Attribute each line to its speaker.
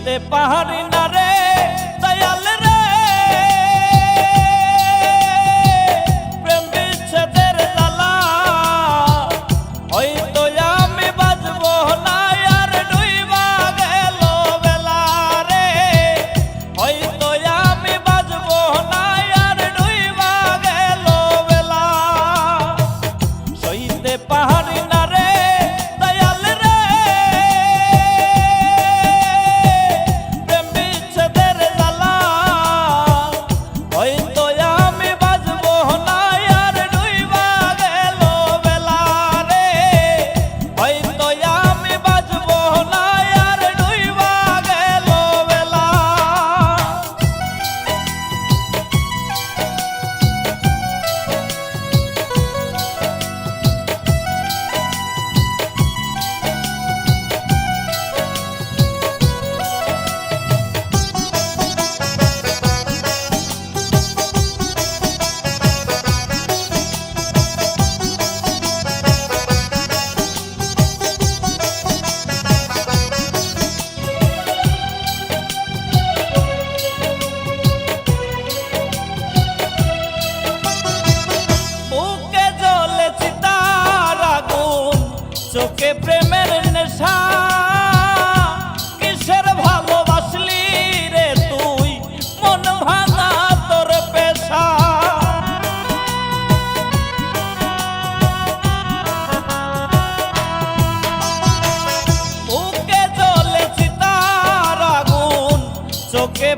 Speaker 1: সইতে পাহাড়ি না রে দয়াল রে প্রেম বিচ্ছেদের জ্বালা হয়তো আমি বাঁচবো না আর ডুইবা গেল বেলা রে হয়তো আমি বাঁচবো না আর ডুইবা গেল বেলা সইতে পাহাড়ি না রে দয়াল রে প্রেম বিচ্ছেদের জ্বালা হয়তো আমি বাঁচবো না আর ডুইবা গেল বেলা রে হয়তো আমি বাঁচবো না আর ডুইবা গেল বেলা। বুকে জ্বলে চিতার আগুন চোখে প্রেমের নেশা কিসের ভালোবাসলি রে তুই মন ভাঙা তোর পেশা বুকে জ্বলে চিতার আগুন চোখে